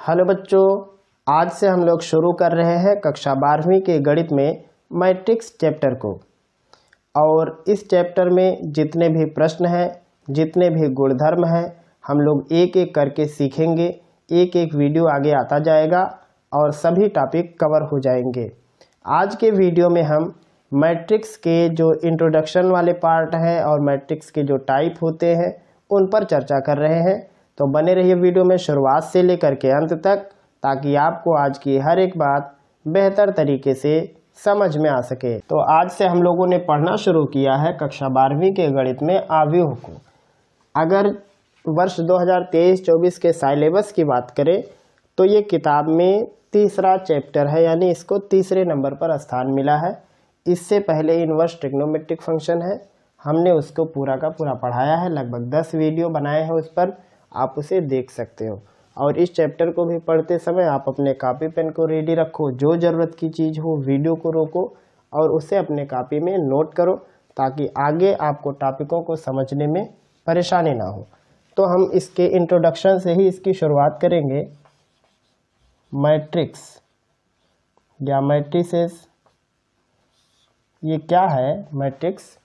Hello बच्चों, आज से हम लोग शुरू कर रहे हैं कक्षा 12वीं के गणित में मैट्रिक्स चैप्टर को। और इस चैप्टर में जितने भी प्रश्न हैं, जितने भी गुणधर्म हैं, हम लोग एक एक करके सीखेंगे। एक एक वीडियो आगे आता जाएगा और सभी टॉपिक कवर हो जाएंगे। आज के वीडियो में हम मैट्रिक्स के जो इंट्रोडक्शन वाले पार्ट हैं और मैट्रिक्स के जो टाइप होते हैं उन पर चर्चा कर रहे हैं। तो बने रहिए वीडियो में शुरुआत से लेकर के अंत तक, ताकि आपको आज की हर एक बात बेहतर तरीके से समझ में आ सके। तो आज से हम लोगों ने पढ़ना शुरू किया है कक्षा 12वीं के गणित में अवयव को। अगर वर्ष 2023-24 के सिलेबस की बात करें तो ये किताब में तीसरा चैप्टर है, यानी इसको तीसरे नंबर पर स्थान मिला है। इससे पहले इनवर्स ट्रिग्नोमेट्रिक फंक्शन है, हमने उसको पूरा का पूरा पढ़ाया है। लगभग 10 वीडियो बनाए हैं उस पर, आप उसे देख सकते हो। और इस चैप्टर को भी पढ़ते समय आप अपने कॉपी पेन को रेडी रखो। जो ज़रूरत की चीज़ हो वीडियो को रोको और उसे अपने कॉपी में नोट करो, ताकि आगे आपको टॉपिकों को समझने में परेशानी ना हो। तो हम इसके इंट्रोडक्शन से ही इसकी शुरुआत करेंगे। मैट्रिक्स या मैट्रिसेस, ये क्या है? मैट्रिक्स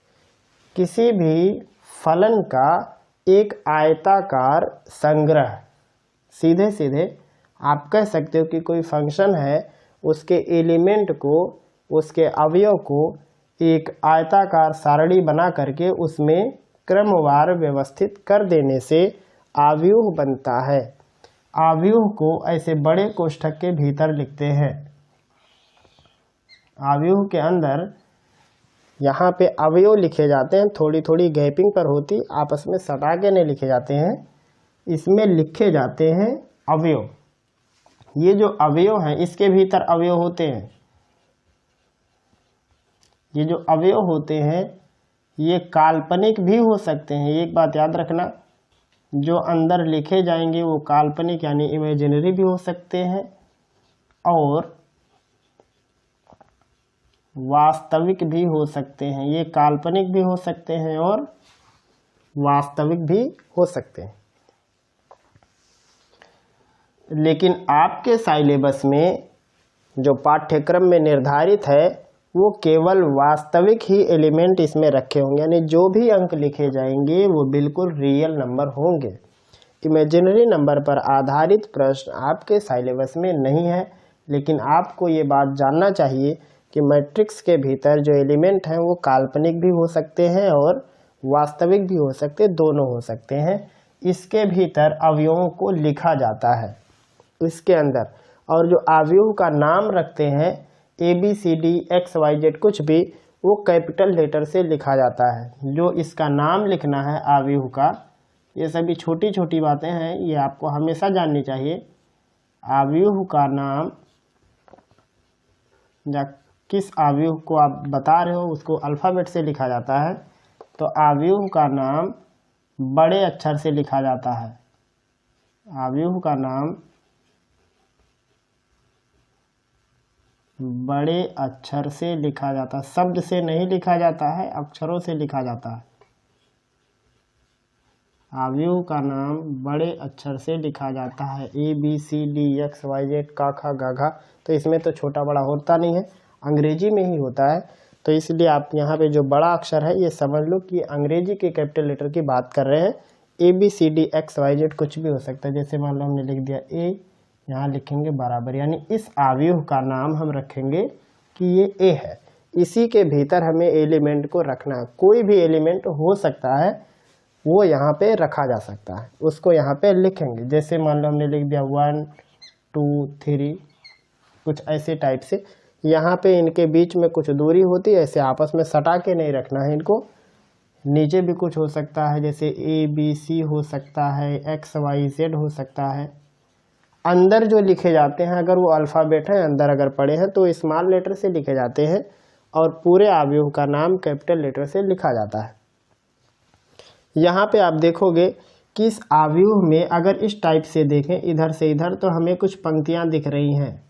किसी भी फलन का एक आयताकार संग्रह। सीधे सीधे आप कह सकते हो कि कोई फंक्शन है, उसके एलिमेंट को, उसके अवयव को एक आयताकार सारणी बना करके उसमें क्रमवार व्यवस्थित कर देने से अवयव बनता है। अवयव को ऐसे बड़े कोष्ठक के भीतर लिखते हैं। अवयव के अंदर यहाँ पे अवयव लिखे जाते हैं, थोड़ी थोड़ी गैपिंग पर होती, आपस में सटा के नहीं लिखे जाते हैं। इसमें लिखे जाते हैं अवयव। ये जो अवयव हैं इसके भीतर अवयव होते हैं। ये जो अवयव होते हैं ये काल्पनिक भी हो सकते हैं। एक बात याद रखना, जो अंदर लिखे जाएंगे वो काल्पनिक यानी इमेजिनरी भी हो सकते हैं और वास्तविक भी हो सकते हैं। ये काल्पनिक भी हो सकते हैं और वास्तविक भी हो सकते हैं। लेकिन आपके सिलेबस में जो पाठ्यक्रम में निर्धारित है वो केवल वास्तविक ही एलिमेंट इसमें रखे होंगे, यानी जो भी अंक लिखे जाएंगे वो बिल्कुल रियल नंबर होंगे। इमेजिनरी नंबर पर आधारित प्रश्न आपके सिलेबस में नहीं है। लेकिन आपको ये बात जानना चाहिए कि मैट्रिक्स के भीतर जो एलिमेंट हैं वो काल्पनिक भी हो सकते हैं और वास्तविक भी हो सकते हैं, दोनों हो सकते हैं। इसके भीतर अवयवों को लिखा जाता है इसके अंदर, और जो अवयव का नाम रखते हैं ABCD XYZ कुछ भी, वो कैपिटल लेटर से लिखा जाता है। जो इसका नाम लिखना है अवयव का, ये सभी छोटी छोटी बातें हैं, ये आपको हमेशा जाननी चाहिए। अवयव का नाम या किस अवयव को आप बता रहे हो उसको अल्फ़ाबेट से लिखा जाता है। तो अवयव का नाम बड़े अक्षर से लिखा जाता है। अवयव का नाम बड़े अक्षर से लिखा जाता है, शब्द से नहीं लिखा जाता है, अक्षरों से लिखा जाता है। अवयव का नाम बड़े अक्षर से लिखा जाता है। ABCD XYZ का खा गा घा, तो इसमें तो छोटा बड़ा होता नहीं है, अंग्रेजी में ही होता है। तो इसलिए आप यहाँ पे जो बड़ा अक्षर है ये समझ लो कि अंग्रेजी के कैपिटल लेटर की बात कर रहे हैं। ABCD XYZ कुछ भी हो सकता है। जैसे मान लो हमने लिख दिया A, यहाँ लिखेंगे बराबर, यानी इस अवयव का नाम हम रखेंगे कि ये A है। इसी के भीतर हमें एलिमेंट को रखना है। कोई भी एलिमेंट हो सकता है, वो यहाँ पे रखा जा सकता है, उसको यहाँ पे लिखेंगे। जैसे मान लो हमने लिख दिया 1 2 3, कुछ ऐसे टाइप से। यहाँ पे इनके बीच में कुछ दूरी होती है, ऐसे आपस में सटा के नहीं रखना है इनको। नीचे भी कुछ हो सकता है, जैसे ABC हो सकता है, XYZ हो सकता है। अंदर जो लिखे जाते हैं, अगर वो अल्फ़ाबेट है अंदर अगर पड़े हैं तो स्मॉल लेटर से लिखे जाते हैं और पूरे अवयव का नाम कैपिटल लेटर से लिखा जाता है। यहाँ पे आप देखोगे कि इस अवयव में अगर इस टाइप से देखें इधर से इधर, तो हमें कुछ पंक्तियाँ दिख रही हैं।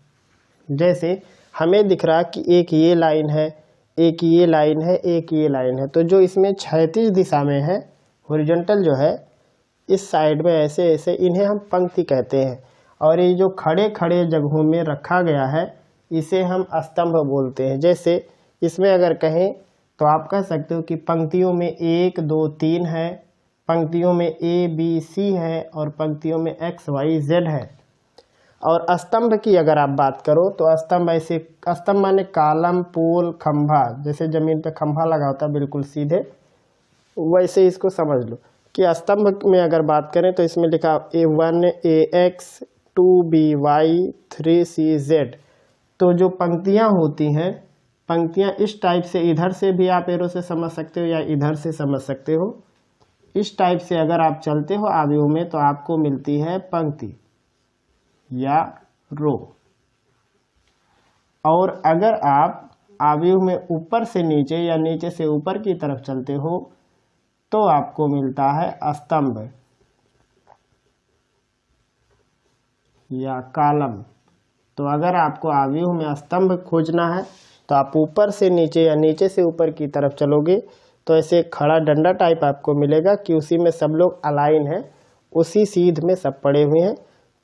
जैसे हमें दिख रहा है कि एक ये लाइन है, एक ये लाइन है, एक ये लाइन है। तो जो इसमें क्षैतिज दिशा में है, हॉरिजॉन्टल जो है, इस साइड में ऐसे ऐसे, इन्हें हम पंक्ति कहते हैं। और ये जो खड़े खड़े जगहों में रखा गया है इसे हम स्तंभ बोलते हैं। जैसे इसमें अगर कहें तो आप कह सकते हो कि पंक्तियों में 1 2 3 है, पंक्तियों में ABC है और पंक्तियों में XYZ है। और स्तंभ की अगर आप बात करो तो स्तंभ ऐसे, स्तंभ माने कॉलम, पोल, खंभा, जैसे जमीन पे खंभा लगा होता है बिल्कुल सीधे, वैसे इसको समझ लो कि स्तंभ में अगर बात करें तो इसमें लिखा A1 AX 2BY 3CZ। तो जो पंक्तियां होती हैं, पंक्तियां इस टाइप से, इधर से भी आप एरो से समझ सकते हो या इधर से समझ सकते हो। इस टाइप से अगर आप चलते हो आव्यूह में तो आपको मिलती है पंक्ति या रो। और अगर आप आव्यूह में ऊपर से नीचे या नीचे से ऊपर की तरफ चलते हो तो आपको मिलता है स्तंभ या कॉलम। तो अगर आपको आव्यूह में स्तंभ खोजना है तो आप ऊपर से नीचे या नीचे से ऊपर की तरफ चलोगे तो ऐसे खड़ा डंडा टाइप आपको मिलेगा कि उसी में सब लोग अलाइन है, उसी सीध में सब पड़े हुए हैं।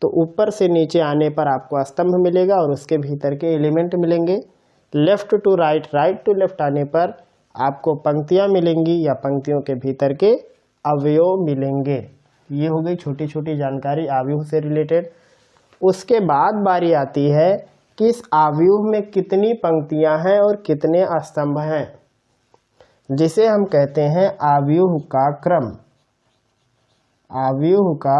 तो ऊपर से नीचे आने पर आपको स्तंभ मिलेगा और उसके भीतर के एलिमेंट मिलेंगे। Left to right, right to left आने पर आपको पंक्तियां मिलेंगी या पंक्तियों के भीतर के अवयव मिलेंगे। ये हो गई छोटी छोटी जानकारी आव्यूह से रिलेटेड। उसके बाद बारी आती है कि इस आव्यूह में कितनी पंक्तियां हैं और कितने स्तंभ हैं, जिसे हम कहते हैं आव्यूह का क्रम। आव्यूह का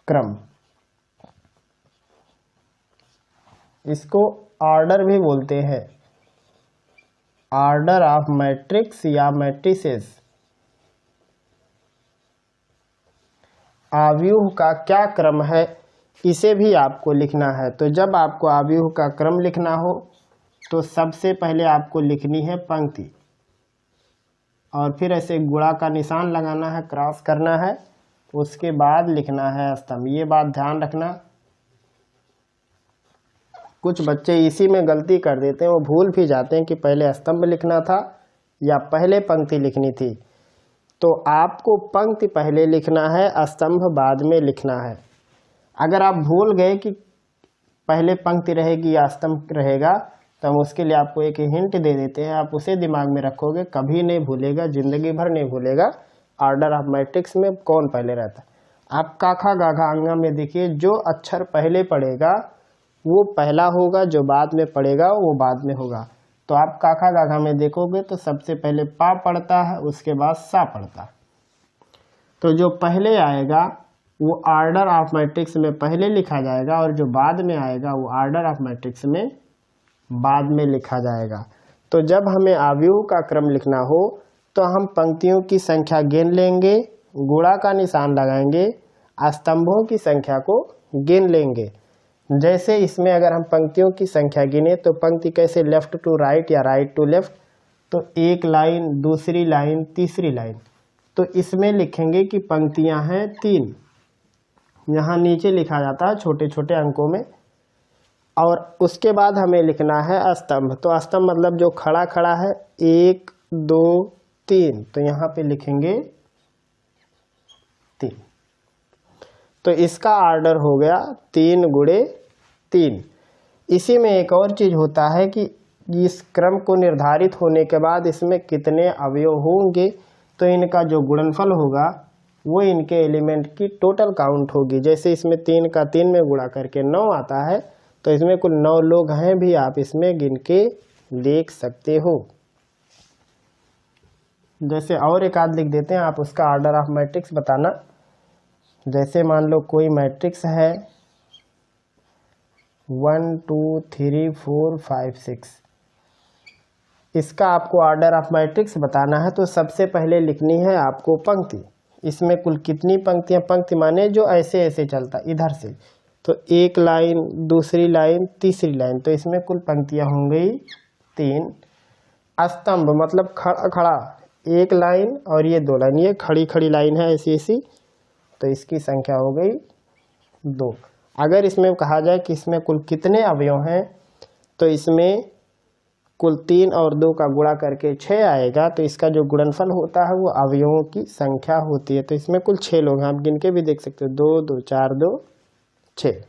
क्रम, इसको ऑर्डर भी बोलते हैं, ऑर्डर ऑफ मैट्रिक्स या मैट्रिसेस। आव्यूह का क्या क्रम है इसे भी आपको लिखना है। तो जब आपको आव्यूह का क्रम लिखना हो तो सबसे पहले आपको लिखनी है पंक्ति और फिर ऐसे गुणा का निशान लगाना है, क्रॉस करना है, उसके बाद लिखना है स्तंभ। ये बात ध्यान रखना, कुछ बच्चे इसी में गलती कर देते हैं, वो भूल भी जाते हैं कि पहले स्तंभ लिखना था या पहले पंक्ति लिखनी थी। तो आपको पंक्ति पहले लिखना है, स्तंभ बाद में लिखना है। अगर आप भूल गए कि पहले पंक्ति रहेगी या स्तंभ रहेगा तो हम उसके लिए आपको एक हिंट दे देते हैं, आप उसे दिमाग में रखोगे, कभी नहीं भूलेगा, जिंदगी भर नहीं भूलेगा ऑर्डर ऑफ मैट्रिक्स में कौन पहले रहता है। आप काखा गाघा अंगा में देखिए, जो अक्षर पहले पड़ेगा वो पहला होगा, जो बाद में पड़ेगा वो बाद में होगा। तो आप काखा गाघा में देखोगे तो सबसे पहले पा पड़ता है, उसके बाद सा पड़ता है। तो जो पहले आएगा वो ऑर्डर ऑफ मैट्रिक्स में पहले लिखा जाएगा और जो बाद में आएगा वो ऑर्डर ऑफ मैट्रिक्स में बाद में लिखा जाएगा। तो जब हमें आव्यूह का क्रम लिखना हो तो हम पंक्तियों की संख्या गिन लेंगे, गुणा का निशान लगाएंगे, स्तंभों की संख्या को गिन लेंगे। जैसे इसमें अगर हम पंक्तियों की संख्या गिने तो पंक्ति कैसे, लेफ्ट टू राइट या राइट टू लेफ्ट, तो एक लाइन, दूसरी लाइन, तीसरी लाइन। तो इसमें लिखेंगे कि पंक्तियां हैं 3, यहाँ नीचे लिखा जाता है छोटे छोटे अंकों में। और उसके बाद हमें लिखना है स्तंभ। तो स्तंभ मतलब जो खड़ा खड़ा है, 1 2 3, तो यहाँ पे लिखेंगे 3। तो इसका ऑर्डर हो गया 3 गुणे 3। इसी में एक और चीज होता है कि इस क्रम को निर्धारित होने के बाद इसमें कितने अवयव होंगे तो इनका जो गुणनफल होगा वो इनके एलिमेंट की टोटल काउंट होगी। जैसे इसमें 3 का 3 में गुणा करके 9 आता है, तो इसमें कुल 9 लोग हैं भी आप इसमें गिन के देख सकते हो। जैसे और एक आध लिख देते हैं, आप उसका ऑर्डर ऑफ मैट्रिक्स बताना। जैसे मान लो कोई मैट्रिक्स है 1 2 3 4 5 6, इसका आपको ऑर्डर ऑफ मैट्रिक्स बताना है तो सबसे पहले लिखनी है आपको पंक्ति। इसमें कुल कितनी पंक्तियां, पंक्ति माने जो ऐसे ऐसे चलता इधर से, तो एक लाइन, दूसरी लाइन, तीसरी लाइन, तो इसमें कुल पंक्तियां हो गई 3। स्तंभ मतलब खड़ा खड़ा, एक लाइन और ये 2 लाइन, ये खड़ी खड़ी लाइन है ऐसी ऐसी, तो इसकी संख्या हो गई 2। अगर इसमें कहा जाए कि इसमें कुल कितने अवयव हैं तो इसमें कुल 3 और 2 का गुणा करके 6 आएगा, तो इसका जो गुणनफल होता है वो अवयवों की संख्या होती है। तो इसमें कुल 6 लोग हैं, आप गिन के भी देख सकते हो, 2 2 4 2 6।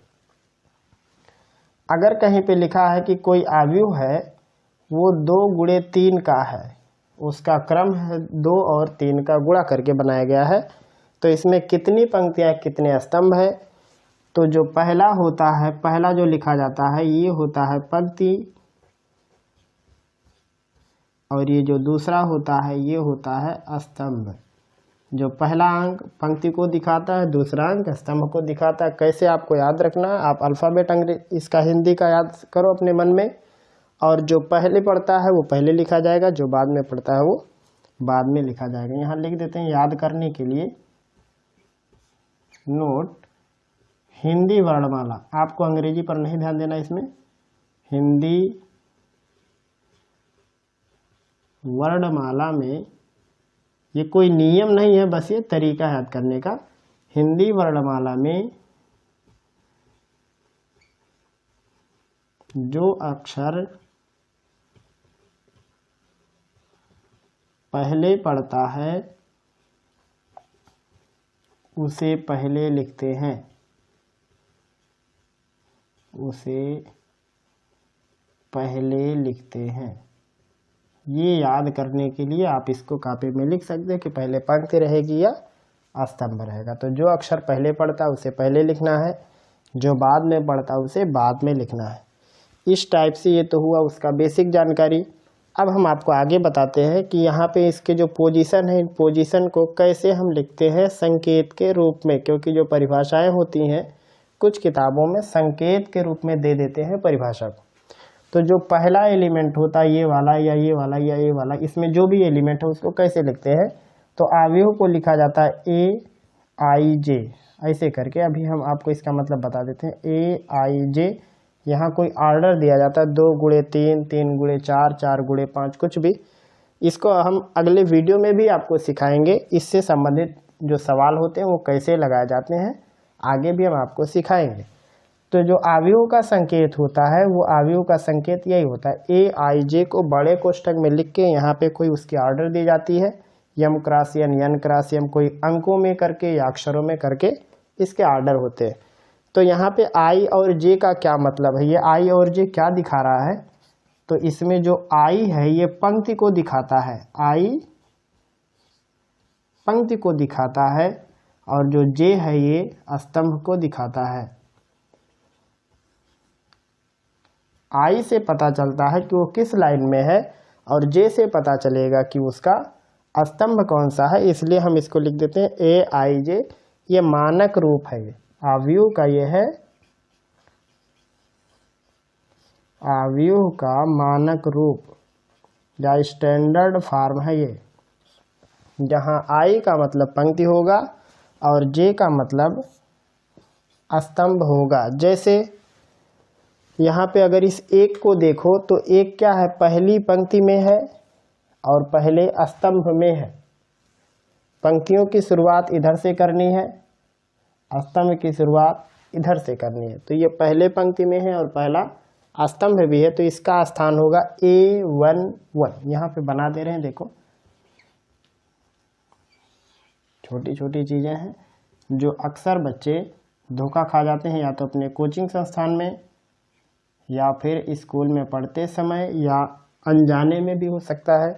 अगर कहीं पे लिखा है कि कोई अवयव है वो 2 गुणे 3 का है, उसका क्रम है 2 और 3 का गुणा करके बनाया गया है, तो इसमें कितनी पंक्तियां कितने स्तंभ है? तो जो पहला होता है, पहला जो लिखा जाता है ये होता है पंक्ति, और ये जो दूसरा होता है ये होता है स्तंभ। जो पहला अंक पंक्ति को दिखाता है, दूसरा अंक स्तंभ को दिखाता है। कैसे आपको याद रखना है, आप अल्फ़ाबेट इसका हिंदी का याद करो अपने मन में, और जो पहले पढ़ता है वो पहले लिखा जाएगा, जो बाद में पढ़ता है वो बाद में लिखा जाएगा। यहाँ लिख देते हैं याद करने के लिए, नोट हिंदी वर्णमाला। आपको अंग्रेजी पर नहीं ध्यान देना, इसमें हिंदी वर्णमाला में ये कोई नियम नहीं है, बस ये तरीका याद करने का। हिंदी वर्णमाला में जो अक्षर पहले पढ़ता है उसे पहले लिखते हैं, उसे पहले लिखते हैं। ये याद करने के लिए आप इसको कॉपी में लिख सकते हैं कि पहले पंक्ति रहेगी या स्तंभ रहेगा। तो जो अक्षर पहले पढ़ता है उसे पहले लिखना है, जो बाद में पढ़ता है उसे बाद में लिखना है। इस टाइप से ये तो हुआ उसका बेसिक जानकारी। अब हम आपको आगे बताते हैं कि यहाँ पे इसके जो पोजीशन है, इन पोजीशन को कैसे हम लिखते हैं संकेत के रूप में, क्योंकि जो परिभाषाएं होती हैं कुछ किताबों में संकेत के रूप में दे देते हैं परिभाषा को। तो जो पहला एलिमेंट होता है ये वाला या ये वाला या ये वाला, इसमें जो भी एलिमेंट है उसको कैसे लिखते हैं, तो अवयव को लिखा जाता है ए आई जे ऐसे करके। अभी हम आपको इसका मतलब बता देते हैं, ए आई जे। यहाँ कोई ऑर्डर दिया जाता है 2 गुणे 3, 3 गुणे 4, 4 गुणे 5, कुछ भी। इसको हम अगले वीडियो में भी आपको सिखाएंगे, इससे संबंधित जो सवाल होते हैं वो कैसे लगाए जाते हैं आगे भी हम आपको सिखाएंगे। तो जो अवयव का संकेत होता है वो अवयव का संकेत यही होता है, ए आई जे को बड़े कोष्ठक में लिख के यहाँ पे कोई उसकी ऑर्डर दी जाती है, यम क्रॉस एन क्रॉस एम, कोई अंकों में करके या अक्षरों में करके इसके ऑर्डर होते हैं। तो यहाँ पे आई और जे का क्या मतलब है, ये आई और जे क्या दिखा रहा है, तो इसमें जो आई है ये पंक्ति को दिखाता है, आई पंक्ति को दिखाता है, और जो जे है ये स्तंभ को दिखाता है। आई से पता चलता है कि वो किस लाइन में है, और जे से पता चलेगा कि उसका स्तंभ कौन सा है, इसलिए हम इसको लिख देते हैं ए आई जे। ये मानक रूप है, ये अवयव का, ये है अवयव का मानक रूप या स्टैंडर्ड फॉर्म है ये, जहाँ आई का मतलब पंक्ति होगा और जे का मतलब स्तंभ होगा। जैसे यहाँ पे अगर इस एक को देखो तो एक क्या है, पहली पंक्ति में है और पहले स्तंभ में है। पंक्तियों की शुरुआत इधर से करनी है, स्तंभ की शुरुआत इधर से करनी है। तो ये पहले पंक्ति में है और पहला स्तंभ भी है, तो इसका स्थान होगा A11। यहाँ पे बना दे रहे हैं, देखो छोटी छोटी चीज़ें हैं जो अक्सर बच्चे धोखा खा जाते हैं, या तो अपने कोचिंग संस्थान में या फिर स्कूल में पढ़ते समय या अनजाने में भी हो सकता है।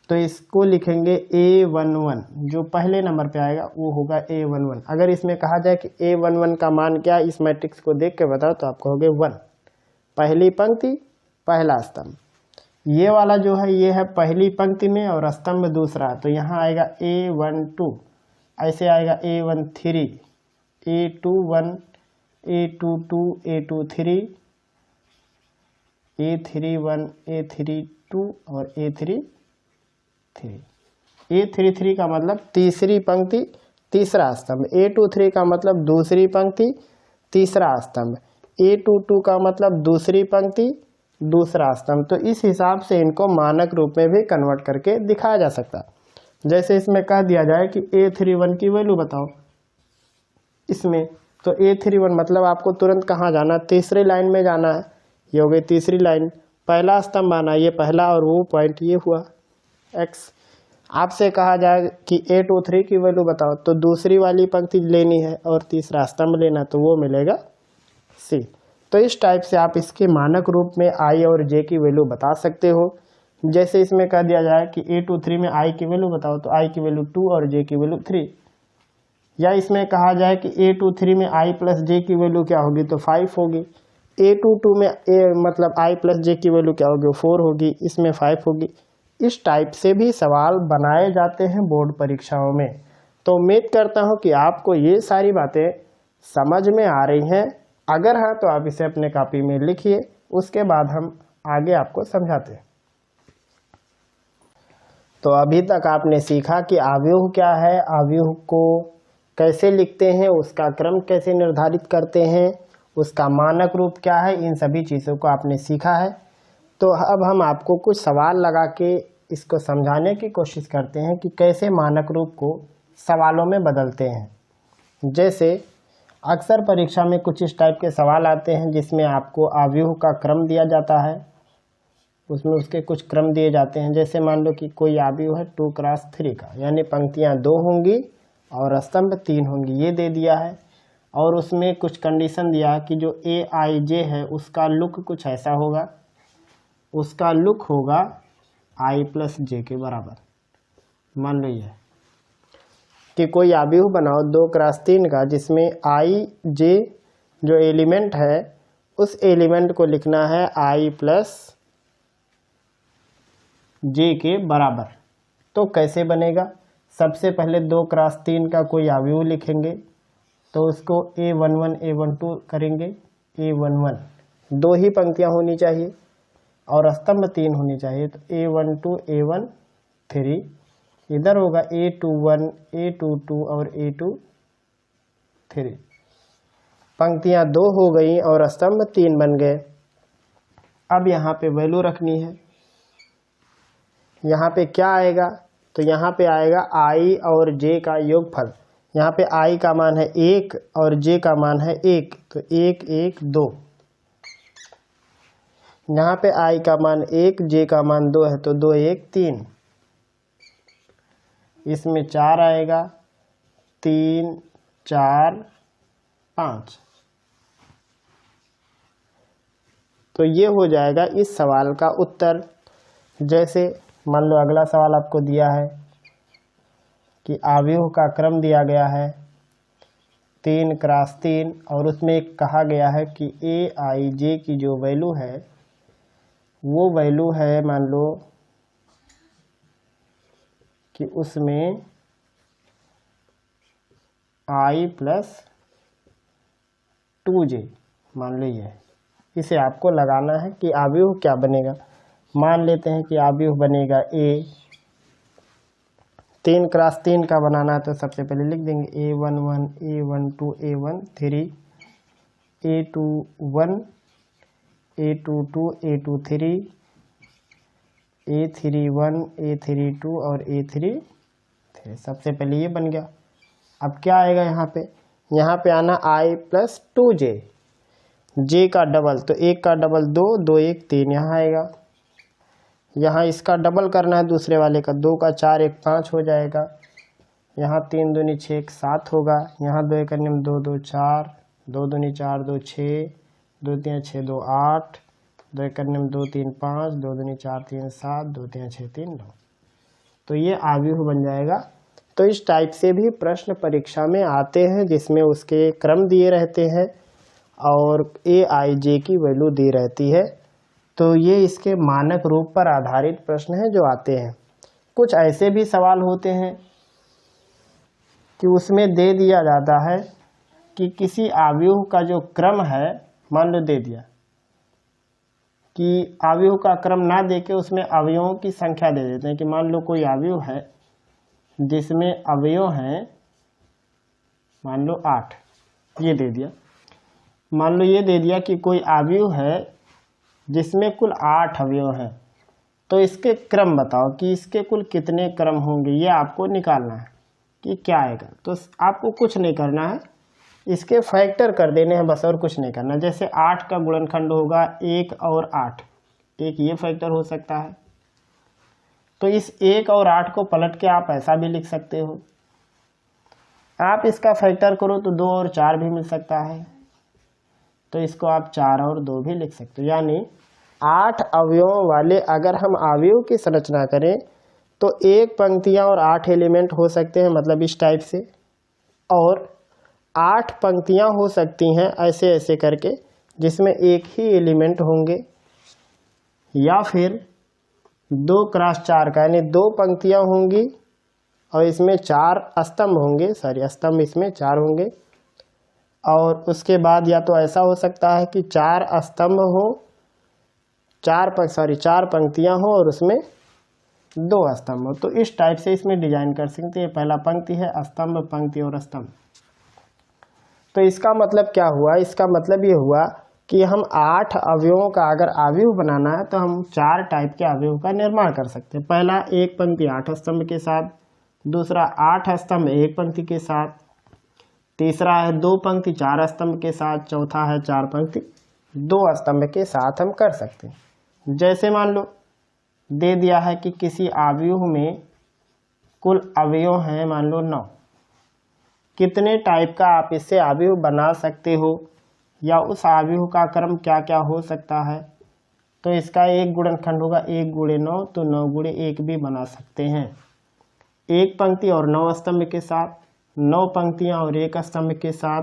तो इसको लिखेंगे A11, जो पहले नंबर पे आएगा वो होगा A11। अगर इसमें कहा जाए कि A11 का मान क्या है, इस मैट्रिक्स को देख के बताओ, तो आप कहोगे 1, पहली पंक्ति पहला स्तंभ। ये वाला जो है ये है पहली पंक्ति में और स्तंभ दूसरा, तो यहाँ आएगा A12, ऐसे आएगा A13, A21, A22, A23, A31, A32 और A33। A33 का मतलब तीसरी पंक्ति तीसरा स्तंभ, A23 का मतलब दूसरी पंक्ति तीसरा स्तंभ, A22 का मतलब दूसरी पंक्ति दूसरा स्तंभ। तो इस हिसाब से इनको मानक रूप में भी कन्वर्ट करके दिखाया जा सकता है। जैसे इसमें कह दिया जाए कि A31 की वैल्यू बताओ इसमें, तो A31 मतलब आपको तुरंत कहाँ जाना, तीसरी लाइन में जाना है, ये हो गई तीसरी लाइन। पहला स्तंभ आना ये पहला और वो पॉइंट ये हुआ x। आपसे कहा जाए कि A23 की वैल्यू बताओ तो दूसरी वाली पंक्ति लेनी है और तीसरा स्तंभ लेना, तो वो मिलेगा C। तो इस टाइप से आप इसके मानक रूप में I और J की वैल्यू बता सकते हो। जैसे इसमें कह दिया जाए कि A23 में I की वैल्यू बताओ तो I की वैल्यू 2 और J की वैल्यू 3, या इसमें कहा जाए कि A23 में I प्लस J की वैल्यू क्या होगी तो 5 होगी। A22 में मतलब I प्लस J की वैल्यू क्या होगी 4 होगी, इसमें 5 होगी। इस टाइप से भी सवाल बनाए जाते हैं बोर्ड परीक्षाओं में। तो उम्मीद करता हूं कि आपको ये सारी बातें समझ में आ रही हैं। अगर हाँ तो आप इसे अपने कॉपी में लिखिए, उसके बाद हम आगे आपको समझाते हैं। तो अभी तक आपने सीखा कि अवयव क्या है, अवयव को कैसे लिखते हैं, उसका क्रम कैसे निर्धारित करते हैं, उसका मानक रूप क्या है, इन सभी चीज़ों को आपने सीखा है। तो अब हम आपको कुछ सवाल लगा के इसको समझाने की कोशिश करते हैं कि कैसे मानक रूप को सवालों में बदलते हैं। जैसे अक्सर परीक्षा में कुछ इस टाइप के सवाल आते हैं जिसमें आपको अवयव का क्रम दिया जाता है, उसमें उसके कुछ क्रम दिए जाते हैं। जैसे मान लो कि कोई अवयव है 2x3 का, यानी पंक्तियां 2 होंगी और स्तंभ 3 होंगी, ये दे दिया है। और उसमें कुछ कंडीशन दिया है कि जो AIJ है उसका लुक कुछ ऐसा होगा, उसका लुक होगा I प्लस J के बराबर। मान लो ये कि कोई अवयव बनाओ 2x3 का जिसमें IJ जो एलिमेंट है उस एलिमेंट को लिखना है I प्लस J के बराबर। तो कैसे बनेगा? सबसे पहले 2x3 का कोई अवयव लिखेंगे तो उसको A11 A12 करेंगे। A11 दो ही पंक्तियां होनी चाहिए और स्तंभ 3 होनी चाहिए, तो A12 A13, इधर होगा A21 A22 और A23। पंक्तियां 2 हो गई और स्तंभ 3 बन गए। अब यहाँ पे वैल्यू रखनी है। यहाँ पे क्या आएगा? तो यहाँ पे आएगा I और J का योगफल। यहाँ पे I का मान है 1 और J का मान है 1, तो 1 1 2। यहाँ पे I का मान 1, J का मान 2 है, तो 2 1 3। इसमें 4 आएगा, 3 4 5। तो ये हो जाएगा इस सवाल का उत्तर। जैसे मान लो अगला सवाल आपको दिया है कि अवयव का क्रम दिया गया है 3x3 और उसमें कहा गया है कि AIJ की जो वैल्यू है वो वैल्यू है, मान लो कि उसमें I प्लस 2J, मान लो ये, इसे आपको लगाना है कि अवयव क्या बनेगा। मान लेते हैं कि अवयव बनेगा A। 3x3 का बनाना है तो सबसे पहले लिख देंगे A11 A12 A13, A21 A22 A23, A31 A32 और A33। सबसे पहले ये बन गया। अब क्या आएगा यहाँ पे आना I प्लस 2J, J का डबल, तो 1 का डबल 2, 2 1 3 यहाँ आएगा। यहाँ इसका डबल करना है दूसरे वाले का, 2 का 4 1 5 हो जाएगा। यहाँ 3 दूनी 6 1 7 होगा। यहाँ 2 करने में 2 2 4, 2 दूनी 4 2 6, 2 3 6 2 8, 2 करने में 2 3 5, 2 दूनी 4 3 7, 2 3 6 3 9। तो ये अवयव बन जाएगा। तो इस टाइप से भी प्रश्न परीक्षा में आते हैं जिसमें उसके क्रम दिए रहते हैं और AIJ की वैल्यू दी रहती है। तो ये इसके मानक रूप पर आधारित प्रश्न हैं जो आते हैं। कुछ ऐसे भी सवाल होते हैं कि उसमें दे दिया जाता है कि किसी अवयव का जो क्रम है, मान लो दे दिया कि अवयव का क्रम ना देके उसमें अवयवों की संख्या दे देते हैं कि मान लो कोई अवयव है जिसमें अवयव हैं मान लो 8, ये दे दिया। मान लो ये दे दिया कि कोई अवयव है जिसमें कुल 8 अवयव हैं, तो इसके क्रम बताओ कि इसके कुल कितने क्रम होंगे, ये आपको निकालना है कि क्या आएगा। तो आपको कुछ नहीं करना है, इसके फैक्टर कर देने हैं बस, और कुछ नहीं करना। जैसे 8 का गुणनखंड होगा 1 और 8, एक ये फैक्टर हो सकता है। तो इस 1 और 8 को पलट के आप ऐसा भी लिख सकते हो। आप इसका फैक्टर करो तो 2 और 4 भी मिल सकता है, तो इसको आप 4 और 2 भी लिख सकते हो। यानी 8 अवयवों वाले अगर हम अवयव की संरचना करें तो 1 पंक्तियां और 8 एलिमेंट हो सकते हैं, मतलब इस टाइप से, और 8 पंक्तियां हो सकती हैं ऐसे ऐसे करके जिसमें एक ही एलिमेंट होंगे, या फिर 2 क्रॉस 4 का यानी 2 पंक्तियां होंगी और इसमें 4 स्तंभ होंगे, स्तंभ इसमें 4 होंगे। और उसके बाद या तो ऐसा हो सकता है कि 4 स्तंभ हो, 4 पंक्तियां हो और उसमें 2 स्तंभ हो। तो इस टाइप से इसमें डिजाइन कर सकते हैं। पहला पंक्ति है, स्तंभ, पंक्ति और स्तंभ। तो इसका मतलब क्या हुआ? इसका मतलब ये हुआ कि हम 8 अवयवों का अगर अवयव बनाना है तो हम 4 टाइप के अवयव का निर्माण कर सकते हैं। पहला 1 पंक्ति 8 स्तंभ के साथ, दूसरा 8 स्तंभ 1 पंक्ति के साथ, तीसरा है 2 पंक्ति 4 स्तंभ के साथ, चौथा है 4 पंक्ति 2 स्तंभ के साथ हम कर सकते हैं। जैसे मान लो दे दिया है कि किसी अवयव में कुल अवयव हैं मान लो 9, कितने टाइप का आप इससे अवयव बना सकते हो या उस अवयव का क्रम क्या क्या हो सकता है, तो इसका एक गुणनखंड होगा 1 गुणे 9, तो 9 गुणे 1 भी बना सकते हैं। 1 पंक्ति और 9 स्तंभ के साथ, 9 पंक्तियां और 1 स्तंभ के साथ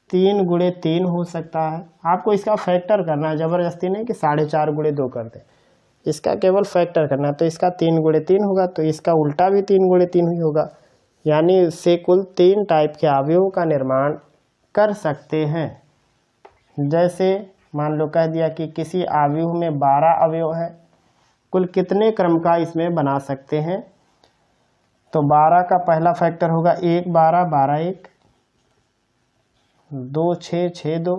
3 गुणे 3 हो सकता है। आपको इसका फैक्टर करना है, जबरदस्ती नहीं कि 4.5 गुणे 2 कर दे, इसका केवल फैक्टर करना है। तो इसका 3 गुणे 3 होगा, तो इसका उल्टा भी 3 गुणे 3 ही होगा, यानी इससे कुल 3 टाइप के अवयवों का निर्माण कर सकते हैं। जैसे मान लो कह दिया कि किसी अवयव में 12 अवयव है, कुल कितने क्रम का इसमें बना सकते हैं, तो 12 का पहला फैक्टर होगा 1 12, 12 1, 2 6, 6 2,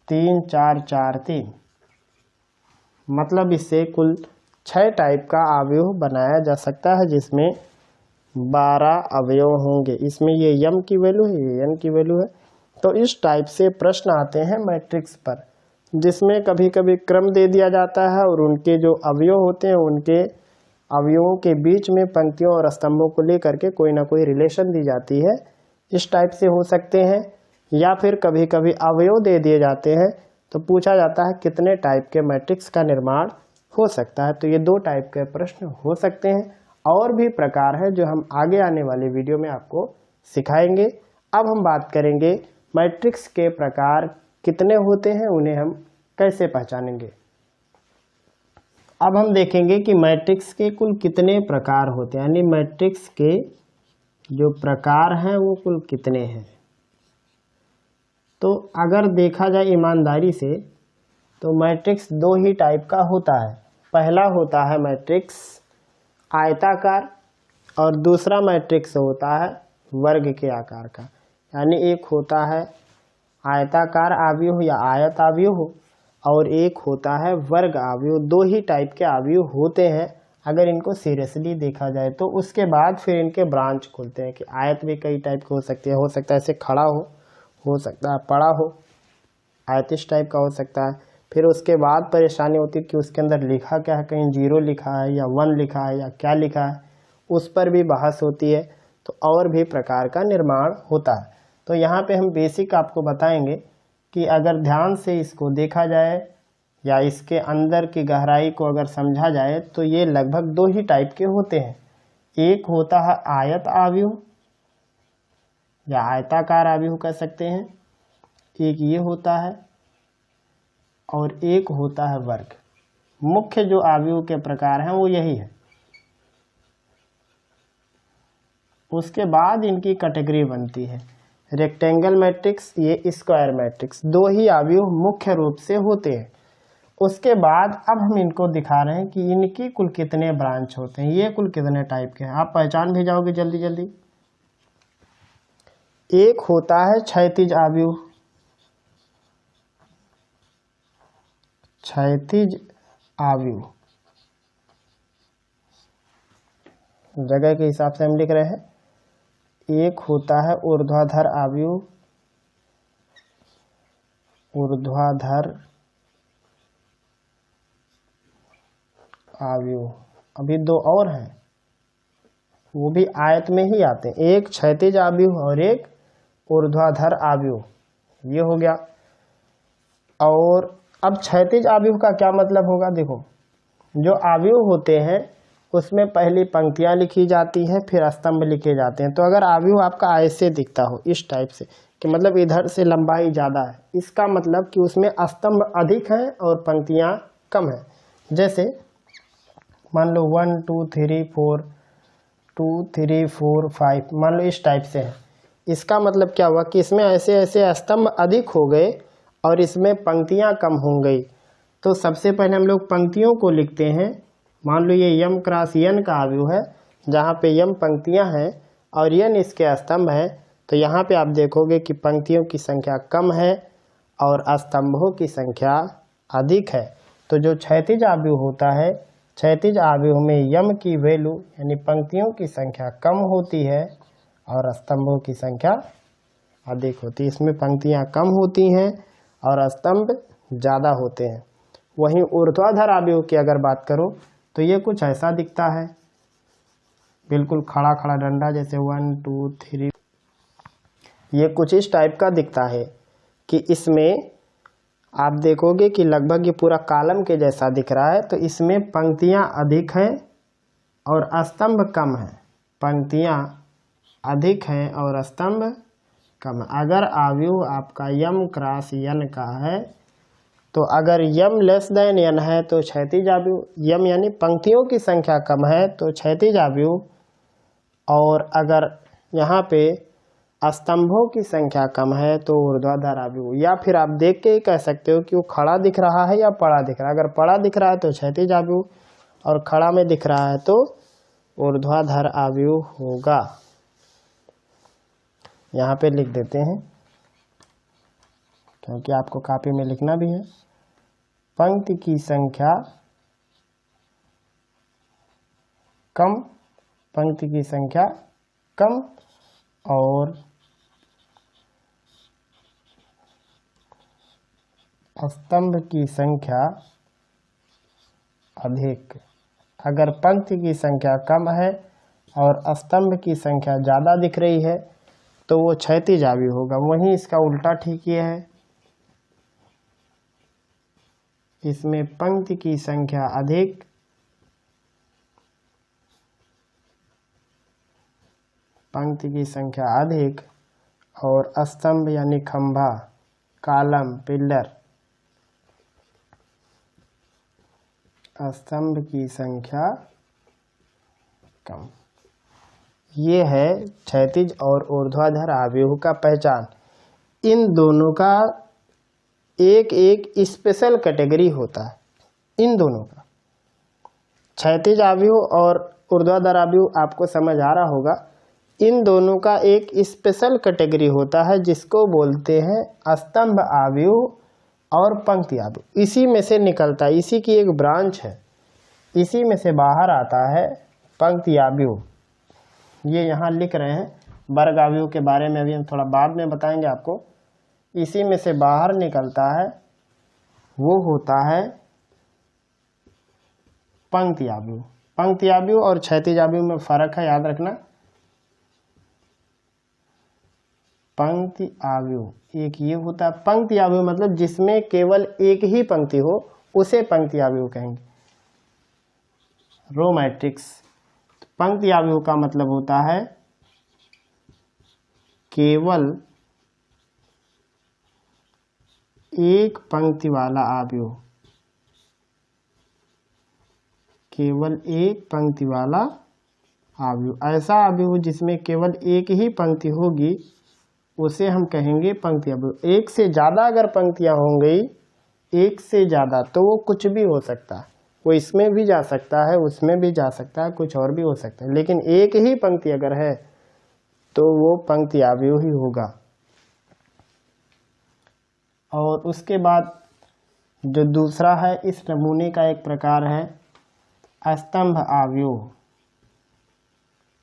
3 4, 4 3, मतलब इससे कुल 6 टाइप का अवयव बनाया जा सकता है जिसमें 12 अवयव होंगे। इसमें ये m की वैल्यू है, ये n की वैल्यू है। तो इस टाइप से प्रश्न आते हैं मैट्रिक्स पर, जिसमें कभी कभी क्रम दे दिया जाता है और उनके जो अवयव होते हैं उनके अवयवों के बीच में पंक्तियों और स्तंभों को लेकर के कोई ना कोई रिलेशन दी जाती है। इस टाइप से हो सकते हैं, या फिर कभी कभी अवयव दे दिए जाते हैं तो पूछा जाता है कितने टाइप के मैट्रिक्स का निर्माण हो सकता है। तो ये 2 टाइप के प्रश्न हो सकते हैं। और भी प्रकार है जो हम आगे आने वाले वीडियो में आपको सिखाएंगे। अब हम बात करेंगे मैट्रिक्स के प्रकार कितने होते हैं, उन्हें हम कैसे पहचानेंगे। अब हम देखेंगे कि मैट्रिक्स के कुल कितने प्रकार होते हैं, यानी मैट्रिक्स के जो प्रकार हैं वो कुल कितने हैं। तो अगर देखा जाए ईमानदारी से तो मैट्रिक्स 2 ही टाइप का होता है। पहला होता है मैट्रिक्स आयताकार और दूसरा मैट्रिक्स होता है वर्ग के आकार का। यानी एक होता है आयताकार अवयव या आयत अवयव और एक होता है वर्ग अवयव। 2 ही टाइप के अवयव होते हैं अगर इनको सीरियसली देखा जाए तो। उसके बाद फिर इनके ब्रांच खुलते हैं कि आयत भी कई टाइप के हो सकती है। हो सकता है ऐसे खड़ा हो सकता है पड़ा हो, आयत इस टाइप का हो सकता है। फिर उसके बाद परेशानी होती है कि उसके अंदर लिखा क्या है, कहीं 0 लिखा है या 1 लिखा है या क्या लिखा है, उस पर भी बहस होती है। तो और भी प्रकार का निर्माण होता है। तो यहाँ पे हम बेसिक आपको बताएंगे कि अगर ध्यान से इसको देखा जाए या इसके अंदर की गहराई को अगर समझा जाए तो ये लगभग 2 ही टाइप के होते हैं। एक होता है आयत अवयव या आयताकार अवयव कह सकते हैं, एक ये होता है और एक होता है वर्ग। मुख्य जो अवयव के प्रकार हैं वो यही है। उसके बाद इनकी कैटेगरी बनती है रेक्टेंगल मैट्रिक्स, ये स्क्वायर मैट्रिक्स। 2 ही अवयव मुख्य रूप से होते हैं। उसके बाद अब हम इनको दिखा रहे हैं कि इनकी कुल कितने ब्रांच होते हैं, ये कुल कितने टाइप के हैं। आप पहचान भी जाओगे जल्दी जल्दी। एक होता है क्षैतिज अवयव, क्षैतिज अवयव जगह के हिसाब से हम लिख रहे हैं। एक होता है ऊर्ध्वाधर अवयव, ऊर्ध्वाधर आव्यूह, अभी दो और हैं, वो भी आयत में ही आते हैं, एक क्षैतिज आव्यूह और एक ऊर्ध्वाधर आव्यूह, ये हो गया। और अब क्षैतिज आव्यूह का क्या मतलब होगा, देखो जो आव्यूह होते हैं उसमें पहली पंक्तियां लिखी जाती हैं, फिर स्तंभ लिखे जाते हैं। तो अगर आव्यूह आपका ऐसे दिखता हो, इस टाइप से, कि मतलब इधर से लंबाई ज़्यादा है, इसका मतलब कि उसमें स्तंभ अधिक हैं और पंक्तियां कम हैं। जैसे मान लो 1 2 3 4 2 3 4 5, मान लो इस टाइप से है। इसका मतलब क्या हुआ कि इसमें ऐसे ऐसे स्तंभ अधिक हो गए और इसमें पंक्तियां कम हो गई। तो सबसे पहले हम लोग पंक्तियों को लिखते हैं। मान लो ये यम क्रॉस यन का आव्यूह है, जहाँ पे यम पंक्तियां हैं और यन इसके स्तंभ है। तो यहाँ पे आप देखोगे कि पंक्तियों की संख्या कम है और स्तंभों की संख्या अधिक है। तो जो क्षैतिज आव्यूह होता है, क्षैतिज आव्यूह में यम की वैल्यू यानी पंक्तियों की संख्या कम होती है और स्तंभों की संख्या अधिक होती है। इसमें पंक्तियां कम होती हैं और स्तंभ ज़्यादा होते हैं। वहीं ऊर्ध्वाधर आव्यूह की अगर बात करो तो ये कुछ ऐसा दिखता है, बिल्कुल खड़ा खड़ा डंडा, जैसे 1 2 3, ये कुछ इस टाइप का दिखता है कि इसमें आप देखोगे कि लगभग ये पूरा कॉलम के जैसा दिख रहा है। तो इसमें पंक्तियां अधिक हैं और स्तंभ कम है, पंक्तियां अधिक हैं और स्तंभ कम है। अगर आव्यूह आपका यम क्रॉस यन का है, तो अगर यम लेस देन यन है तो क्षैतिज आव्यूह, यम यानी पंक्तियों की संख्या कम है तो क्षैतिज आव्यूह, और अगर यहाँ पे स्तंभों की संख्या कम है तो ऊर्ध्वाधर आव्यूह। या फिर आप देख के ही कह सकते हो कि वो खड़ा दिख रहा है या पड़ा दिख रहा है। अगर पड़ा दिख रहा है तो क्षैतिज आव्यूह और खड़ा में दिख रहा है तो ऊर्ध्वाधर आव्यूह होगा। यहाँ पे लिख देते हैं क्योंकि आपको कॉपी में लिखना भी है। पंक्ति की संख्या कम, पंक्ति की संख्या कम और स्तंभ की संख्या अधिक। अगर पंक्ति की संख्या कम है और स्तंभ की संख्या ज़्यादा दिख रही है तो वो क्षैतिज आव्यूह होगा। वहीं इसका उल्टा ठीक ये है, इसमें पंक्ति की संख्या अधिक, पंक्ति की संख्या अधिक और स्तंभ यानी खंभा, कॉलम, पिलर, स्तंभ की संख्या कम। ये है क्षैतिज और ऊर्ध्वाधर आव्यूह का पहचान। इन दोनों का एक एक स्पेशल कैटेगरी होता है, इन दोनों का। क्षैतिज आव्यूह और ऊर्ध्वाधर आव्यूह आपको समझ आ रहा होगा। इन दोनों का एक स्पेशल कैटेगरी होता है जिसको बोलते हैं स्तंभ आव्यूह और पंक्ति आव्यूह। इसी में से निकलता है, इसी की एक ब्रांच है, इसी में से बाहर आता है पंक्ति आव्यूह। ये यहाँ लिख रहे हैं। वर्ग आव्यूह के बारे में अभी हम थोड़ा बाद में बताएंगे आपको। इसी में से बाहर निकलता है, वो होता है पंक्ति आव्यूह। पंक्ति आव्यूह और क्षैतिज आव्यूह में फर्क है, याद रखना। पंक्ति आव्यूह एक ये होता है, पंक्ति आव्यूह मतलब जिसमें केवल एक ही पंक्ति हो उसे पंक्ति आव्यूह कहेंगे। Row matrix. पंक्ति आव्यूह का मतलब होता है केवल एक पंक्ति वाला आव्यूह, केवल एक पंक्ति वाला आव्यूह। ऐसा आव्यूह जिसमें केवल एक ही पंक्ति होगी उसे हम कहेंगे पंक्ति आव्यूह। एक से ज़्यादा अगर पंक्तियां होंगी, एक से ज़्यादा, तो वो कुछ भी हो सकता है। वो इसमें भी जा सकता है, उसमें भी जा सकता है, कुछ और भी हो सकता है। लेकिन एक ही पंक्ति अगर है तो वो पंक्ति आव्यूह ही होगा। और उसके बाद जो दूसरा है, इस नमूने का एक प्रकार है स्तंभ आव्यूह।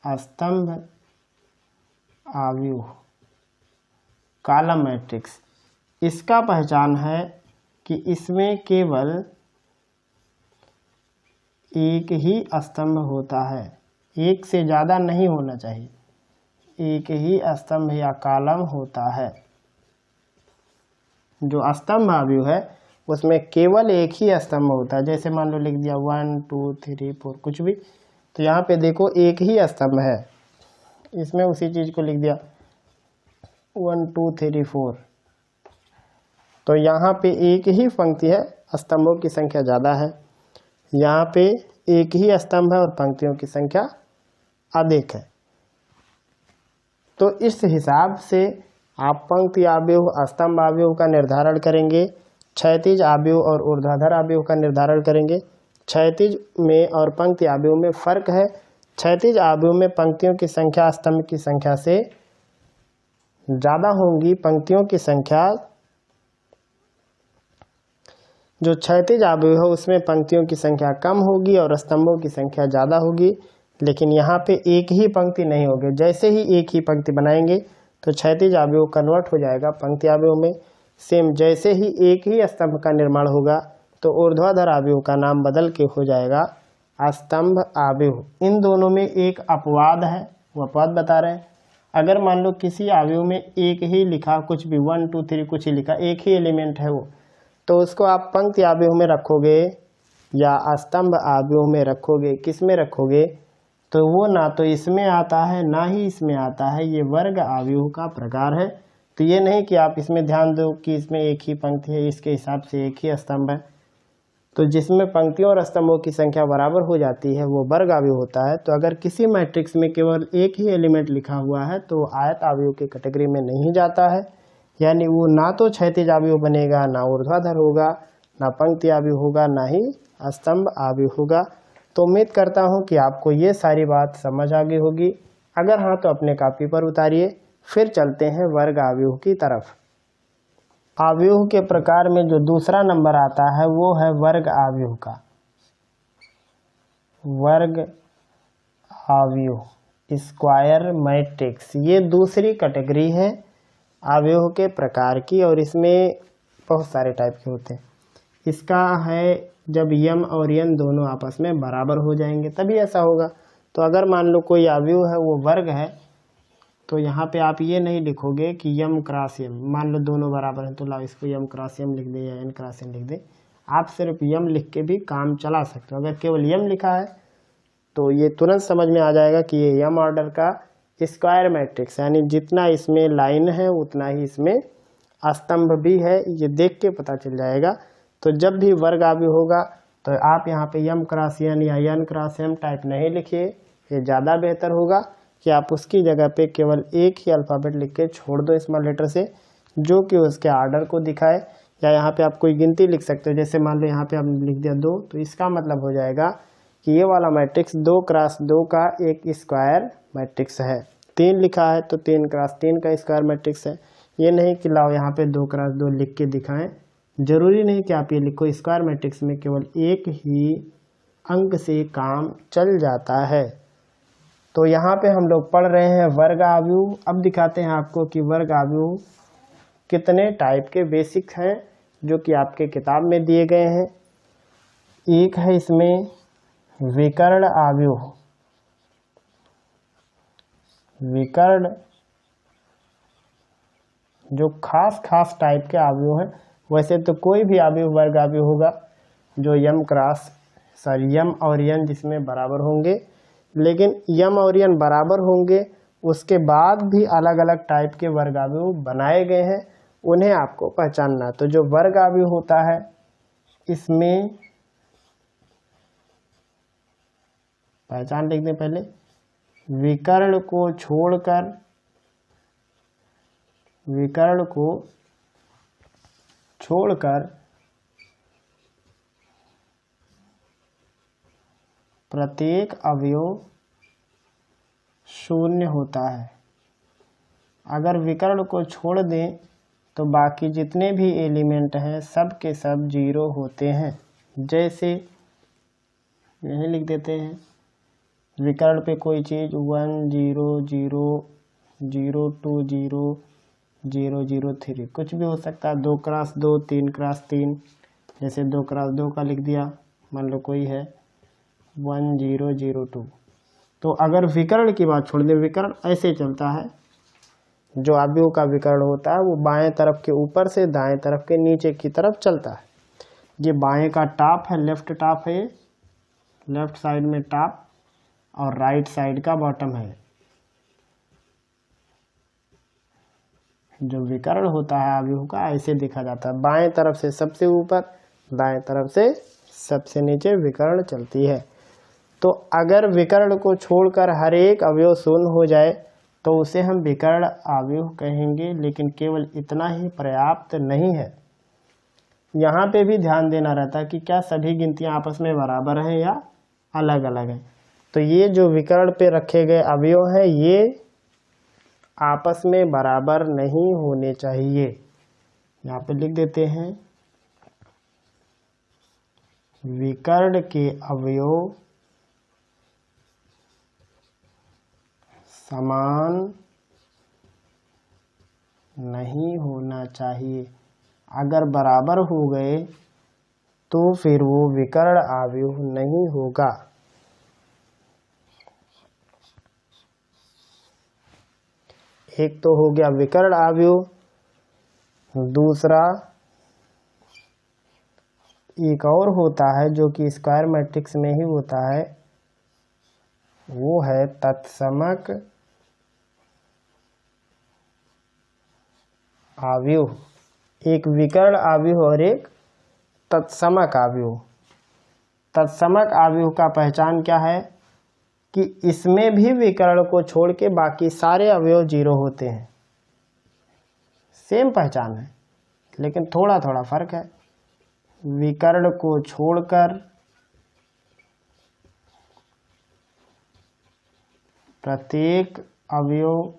स्तंभ आव्यूह, कॉलम मैट्रिक्स। इसका पहचान है कि इसमें केवल एक ही स्तंभ होता है, एक से ज़्यादा नहीं होना चाहिए, एक ही स्तंभ या कॉलम होता है। जो स्तंभ अवयव है उसमें केवल एक ही स्तंभ होता है। जैसे मान लो लिख दिया 1 2 3 4 कुछ भी, तो यहाँ पे देखो एक ही स्तंभ है, इसमें उसी चीज़ को लिख दिया 1 2 3 4, तो यहाँ पे एक ही पंक्ति है, स्तंभों की संख्या ज़्यादा है। यहाँ पे एक ही स्तंभ है और पंक्तियों की संख्या अधिक है। तो इस हिसाब से आप पंक्ति आव्यूह, स्तंभ आव्यूह का निर्धारण करेंगे, क्षैतिज आव्यूह और ऊर्ध्वाधर आव्यूह का निर्धारण करेंगे। क्षैतिज में और पंक्ति आव्यूह में फर्क है। क्षैतिज आव्यूह में पंक्तियों की संख्या स्तंभ की संख्या से ज़्यादा होंगी। पंक्तियों की संख्या जो क्षैतिज आव्यूह है उसमें पंक्तियों की संख्या कम होगी और स्तंभों की संख्या ज़्यादा होगी। लेकिन यहाँ पे एक ही पंक्ति नहीं होगी। जैसे ही एक ही पंक्ति बनाएंगे तो क्षैतिज आव्यूह कन्वर्ट हो जाएगा पंक्ति आव्यूह में। सेम जैसे ही एक ही स्तंभ का निर्माण होगा तो ऊर्ध्वाधर आव्यूह का नाम बदल के हो जाएगा स्तंभ आव्यूह। इन दोनों में एक अपवाद है, वो अपवाद बता रहे हैं। अगर मान लो किसी आव्यूह में एक ही लिखा, कुछ भी 1 2 3 कुछ ही लिखा, एक ही एलिमेंट है वो, तो उसको आप पंक्ति आव्यूह में रखोगे या स्तंभ आव्यूह में रखोगे, किस में रखोगे, तो वो ना तो इसमें आता है ना ही इसमें आता है। ये वर्ग आव्यूह का प्रकार है। तो ये नहीं कि आप इसमें ध्यान दो कि इसमें एक ही पंक्ति है, इसके हिसाब से एक ही स्तंभ है। तो जिसमें पंक्तियों और स्तंभों की संख्या बराबर हो जाती है वो वर्ग आव्यूह होता है। तो अगर किसी मैट्रिक्स में केवल एक ही एलिमेंट लिखा हुआ है तो आयत आव्यूह की कैटेगरी में नहीं जाता है, यानी वो ना तो क्षैतिज आव्यूह बनेगा, ना ऊर्ध्वाधर होगा, ना पंक्ति आव्यूह होगा, ना ही स्तंभ आव्यूह होगा। तो उम्मीद करता हूँ कि आपको ये सारी बात समझ आ गई होगी। अगर हाँ तो अपने कॉपी पर उतारिए। फिर चलते हैं वर्ग आव्यूह की तरफ। आव्यूह के प्रकार में जो दूसरा नंबर आता है वो है वर्ग आव्यूह का। वर्ग आव्यूह, स्क्वायर मैट्रिक्स, ये दूसरी कैटेगरी है आव्यूह के प्रकार की और इसमें बहुत सारे टाइप के होते हैं। इसका है जब यम और यन दोनों आपस में बराबर हो जाएंगे तभी ऐसा होगा। तो अगर मान लो कोई आव्यूह है वो वर्ग है तो यहाँ पे आप ये नहीं लिखोगे कि यम क्रॉस यम, मान लो दोनों बराबर हैं तो लाओ इसको यम क्रॉस यम लिख दे या एन क्रॉस एन लिख दे। आप सिर्फ यम लिख के भी काम चला सकते हो। अगर केवल यम लिखा है तो ये तुरंत समझ में आ जाएगा कि ये यम ऑर्डर का स्क्वायर मैट्रिक्स, यानी जितना इसमें लाइन है उतना ही इसमें स्तंभ भी है, ये देख के पता चल जाएगा। तो जब भी वर्ग आव्यूह होगा तो आप यहाँ पे यम क्रॉस यन या यन क्रॉस यम टाइप नहीं लिखिए, ये ज़्यादा बेहतर होगा कि आप उसकी जगह पे केवल एक ही अल्फ़ाबेट लिख के छोड़ दो स्मॉल लेटर से, जो कि उसके आर्डर को दिखाए। या यहाँ पे आप कोई गिनती लिख सकते हो, जैसे मान लो यहाँ पे आपने लिख दिया 2, तो इसका मतलब हो जाएगा कि ये वाला मैट्रिक्स 2 क्रॉस 2 का एक स्क्वायर मैट्रिक्स है। 3 लिखा है तो 3 क्रॉस 3 का स्क्वायर मैट्रिक्स है। ये नहीं कि लाओ यहाँ पे 2 क्रॉस 2 लिख के दिखाएं, जरूरी नहीं कि आप ये लिखो। स्क्वायर मैट्रिक्स में केवल एक ही अंक से काम चल जाता है। तो यहाँ पे हम लोग पढ़ रहे हैं वर्ग आव्यूह। अब दिखाते हैं आपको कि वर्ग आव्यूह कितने टाइप के बेसिक हैं जो कि आपके किताब में दिए गए हैं। एक है इसमें विकर्ण आव्यूह। विकर्ण जो खास टाइप के आव्यूह हैं। वैसे तो कोई भी आव्यूह वर्ग आव्यूह होगा जो यम और यन जिसमें बराबर होंगे, लेकिन यम और यन बराबर होंगे उसके बाद भी अलग अलग टाइप के वर्ग आव्यूह बनाए गए हैं, उन्हें आपको पहचानना। तो जो वर्ग आव्यूह होता है इसमें पहचान लिख दें पहले, विकर्ण को छोड़कर प्रत्येक अवयव शून्य होता है। अगर विकर्ण को छोड़ दें तो बाकी जितने भी एलिमेंट हैं सब के सब 0 होते हैं। जैसे यही लिख देते हैं, विकर्ण पे कोई चीज़ 1 0 0 0 2 0 0 0 3 कुछ भी हो सकता है। 2 क्रॉस 2 3 क्रॉस 3, जैसे 2 क्रॉस 2 का लिख दिया, मान लो कोई है 1002। तो अगर विकर्ण की बात छोड़ दे, विकर्ण ऐसे चलता है, जो अवयव का विकर्ण होता है वो बाएं तरफ के ऊपर से दाएं तरफ के नीचे की तरफ चलता है। ये बाएं का टॉप है, लेफ्ट टॉप है, लेफ्ट साइड में टॉप, और राइट साइड का बॉटम है। जो विकर्ण होता है अवयव का ऐसे देखा जाता है, बाएं तरफ से सबसे ऊपर, दाएं तरफ से सबसे नीचे विकर्ण चलती है। तो अगर विकर्ण को छोड़कर हर एक अवयव शून्य हो जाए तो उसे हम विकर्ण अवयव कहेंगे, लेकिन केवल इतना ही पर्याप्त नहीं है। यहाँ पे भी ध्यान देना रहता है कि क्या सभी गिनतियाँ आपस में बराबर हैं या अलग अलग हैं। तो ये जो विकर्ण पे रखे गए अवयव हैं ये आपस में बराबर नहीं होने चाहिए। यहाँ पे लिख देते हैं, विकर्ण के अवयव समान नहीं होना चाहिए। अगर बराबर हो गए तो फिर वो विकर्ण अवयव नहीं होगा। एक तो हो गया विकर्ण अवयव, दूसरा एक और होता है जो कि स्क्वायर मैट्रिक्स में ही होता है, वो है तत्समक अवयव। एक विकर्ण अवयव और एक तत्समक अवयव। तत्समक अवयव का पहचान क्या है कि इसमें भी विकर्ण को छोड़ के बाकी सारे अवयव 0 होते हैं। सेम पहचान है लेकिन थोड़ा थोड़ा फर्क है। विकर्ण को छोड़कर प्रत्येक अवयव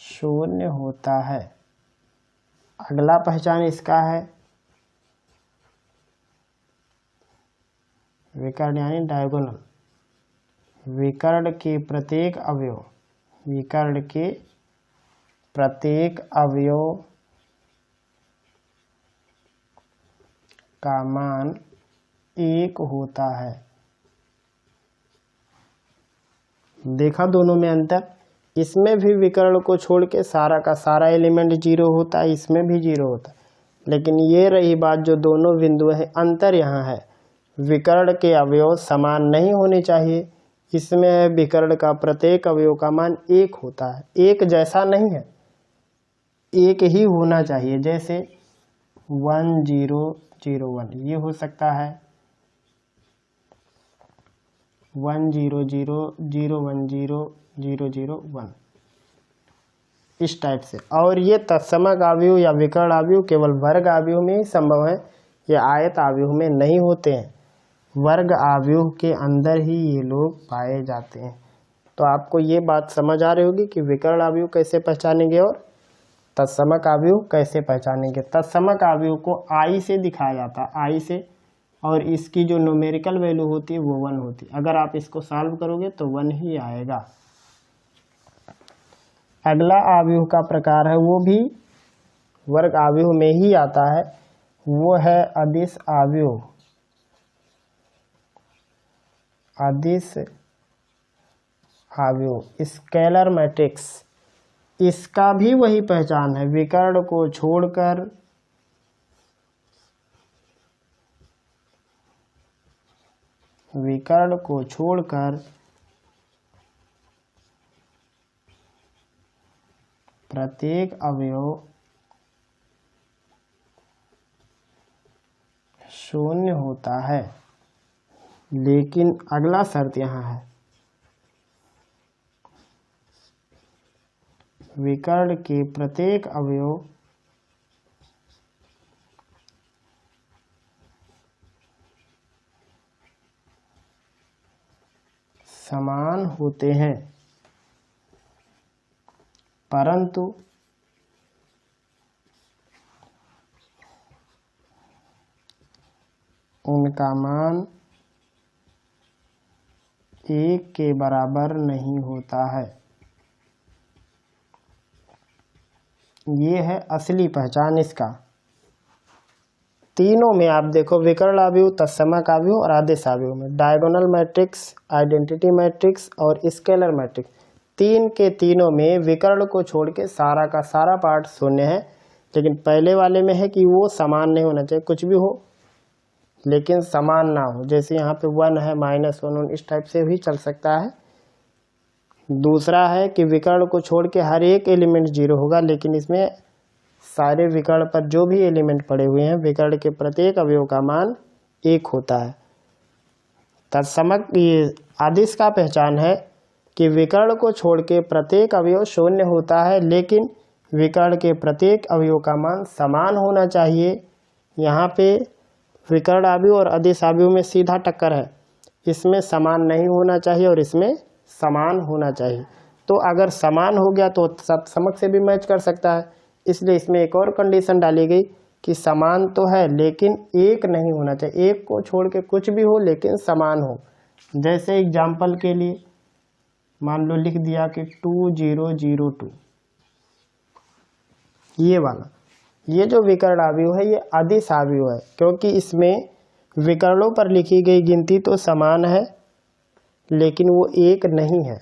शून्य होता है। अगला पहचान इसका है विकर्ण यानी डायगोनल। विकर्ण के प्रत्येक अवयव, विकर्ण के प्रत्येक अवयव का मान 1 होता है। देखा दोनों में अंतर? इसमें भी विकर्ण को छोड़ के सारा का सारा एलिमेंट 0 होता है, इसमें भी 0 होता है। लेकिन ये रही बात, जो दोनों बिंदु है, अंतर यहाँ है विकर्ण के अवयव समान नहीं होने चाहिए। इसमें विकर्ण का प्रत्येक अवयव का मान 1 होता है। एक जैसा नहीं है, एक ही होना चाहिए। जैसे 1001 ये हो सकता है 100001001 इस टाइप से। और ये तत्समक अवयव या विकर्ण अवयव केवल वर्ग अवयव में ही संभव है, ये आयत अवयव में नहीं होते हैं। वर्ग अवयव के अंदर ही ये लोग पाए जाते हैं। तो आपको ये बात समझ आ रही होगी कि विकर्ण अवयव कैसे पहचानेंगे और तत्समक अवयव कैसे पहचानेंगे। तत्समक अवयव को आई से दिखाया जाता है, आई से, और इसकी जो न्यूमेरिकल वैल्यू होती है वो 1 होती है। अगर आप इसको सॉल्व करोगे तो 1 ही आएगा। अगला अवयव का प्रकार है, वो भी वर्ग अवयव में ही आता है, वो है अदिश अवयव। अदिश अवयव, स्केलर मैट्रिक्स, इसका भी वही पहचान है। विकर्ण को छोड़कर प्रत्येक अवयव शून्य होता है। लेकिन अगला शर्त यहाँ है, विकर्ण के प्रत्येक अवयव समान होते हैं, परंतु उनका मान 1 के बराबर नहीं होता है। ये है असली पहचान इसका। तीनों में आप देखो विकर्ण अवयव, तत्समक अवयव और आदेश अवयव में डायगोनल मैट्रिक्स, आइडेंटिटी मैट्रिक्स और स्केलर मैट्रिक्स, तीन के तीनों में विकर्ण को छोड़ के सारा का सारा पार्ट शून्य है। लेकिन पहले वाले में है कि वो समान नहीं होना चाहिए, कुछ भी हो लेकिन समान ना हो, जैसे यहाँ पे 1 है -1 इस टाइप से भी चल सकता है। दूसरा है कि विकर्ण को छोड़ के हर एक एलिमेंट 0 होगा, लेकिन इसमें सारे विकर्ण पर जो भी एलिमेंट पड़े हुए हैं विकर्ण के प्रत्येक अवयव का मान 1 होता है। तत्समक ये आदेश का पहचान है कि विकर्ण को छोड़ के प्रत्येक अवयव शून्य होता है, लेकिन विकर्ण के प्रत्येक अवयव का मान समान होना चाहिए। यहाँ पे विकर्ण अवयव और आदेश अवयव में सीधा टक्कर है, इसमें समान नहीं होना चाहिए और इसमें समान होना चाहिए। तो अगर समान हो गया तो तत्समक से भी मैच कर सकता है, इसलिए इसमें एक और कंडीशन डाली गई कि समान तो है लेकिन एक नहीं होना चाहिए, एक को छोड़ के कुछ भी हो लेकिन समान हो। जैसे एग्जाम्पल के लिए मान लो लिख दिया कि 2002, ये वाला, ये जो विकर्ण अवयव है ये आदेश अवयव है, क्योंकि इसमें विकर्णों पर लिखी गई गिनती तो समान है लेकिन वो एक नहीं है।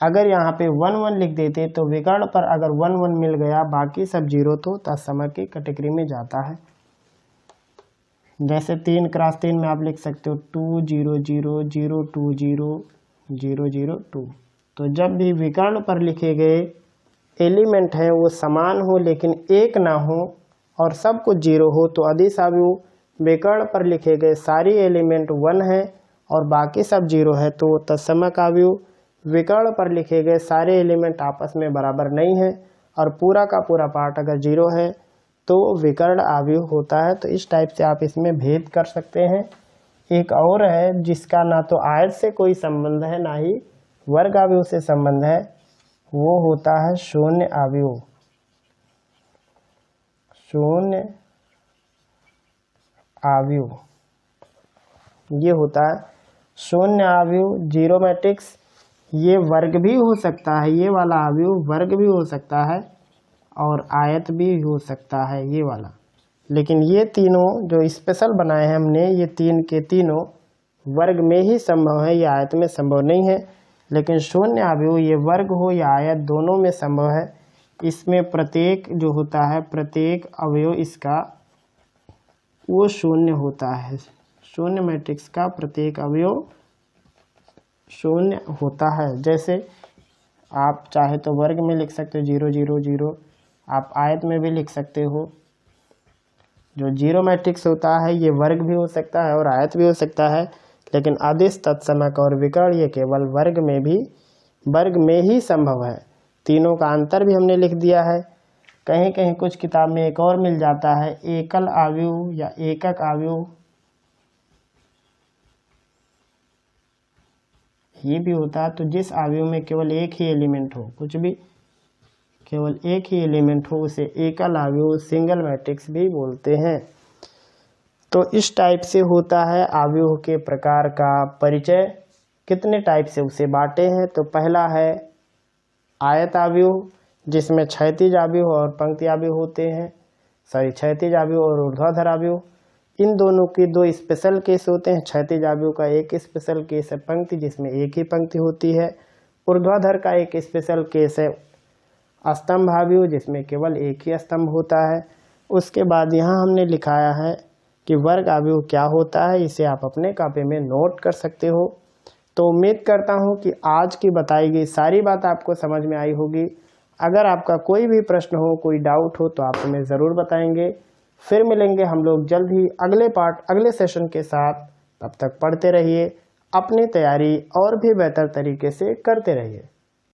अगर यहाँ पे 1 1 लिख देते तो विकर्ण पर अगर 1 1 मिल गया बाकी सब 0 तो तत्समक की कैटेगरी में जाता है। जैसे 3 × 3 में आप लिख सकते हो 2 0 0 0 2 0 0 0 2। तो जब भी विकर्ण पर लिखे गए एलिमेंट है वो समान हो लेकिन एक ना हो और सब कुछ 0 हो तो आदेश अवयव विकर्ण पर लिखे गए सारी एलिमेंट 1 है और बाकी सब 0 है तो तत्समक अवयव विकर्ण पर लिखे गए सारे एलिमेंट आपस में बराबर नहीं है और पूरा का पूरा पार्ट अगर 0 है तो विकर्ण अवयव होता है। तो इस टाइप से आप इसमें भेद कर सकते हैं। एक और है जिसका ना तो आयत से कोई संबंध है ना ही वर्ग अवयव से संबंध है, वो होता है शून्य अवयव। शून्य अवयव ये होता है शून्य अवयव, जीरो मैट्रिक्स। ये वर्ग भी हो सकता है, ये वाला अवयव वर्ग भी हो सकता है और आयत भी हो सकता है ये वाला। लेकिन ये तीनों जो स्पेशल बनाए हैं हमने, ये तीन के तीनों वर्ग में ही संभव है, ये आयत में संभव नहीं है। लेकिन शून्य अवयव ये वर्ग हो या आयत दोनों में संभव है। इसमें प्रत्येक जो होता है प्रत्येक अवयव इसका वो शून्य होता है। शून्य मैट्रिक्स का प्रत्येक अवयव शून्य होता है। जैसे आप चाहे तो वर्ग में लिख सकते हो 0 0 0, आप आयत में भी लिख सकते हो। जो जीरो मैट्रिक्स होता है ये वर्ग भी हो सकता है और आयत भी हो सकता है, लेकिन आदेश, तत्समक और विकर्ण ये केवल वर्ग में ही संभव है। तीनों का अंतर भी हमने लिख दिया है। कहीं कहीं कुछ किताब में एक और मिल जाता है एकल अवयव या एकक अवयव, ये भी होता है। तो जिस अवयव में केवल एक ही एलिमेंट हो, कुछ भी केवल एक ही एलिमेंट हो उसे एकल अवयव, सिंगल मैट्रिक्स भी बोलते हैं। तो इस टाइप से होता है अवयव के प्रकार का परिचय। कितने टाइप से उसे बांटे हैं, तो पहला है आयत अवयव जिसमें क्षैतिज अवयव और पंक्ति अवयव होते हैं, क्षैतिज अवयव और ऊर्ध्वाधर अवयव। इन दोनों की दो स्पेशल केस होते हैं। क्षैतिज अवयव का एक स्पेशल केस है पंक्ति जिसमें एक ही पंक्ति होती है। ऊर्ध्वाधर का एक स्पेशल केस है स्तंभ अवयव जिसमें केवल एक ही स्तंभ होता है। उसके बाद यहाँ हमने लिखाया है कि वर्ग अवयव क्या होता है, इसे आप अपने कॉपी में नोट कर सकते हो। तो उम्मीद करता हूँ कि आज की बताई गई सारी बात आपको समझ में आई होगी। अगर आपका कोई भी प्रश्न हो, कोई डाउट हो तो आप हमें ज़रूर बताएंगे। फिर मिलेंगे हम लोग जल्द ही अगले पार्ट, अगले सेशन के साथ। तब तक पढ़ते रहिए, अपनी तैयारी और भी बेहतर तरीके से करते रहिए।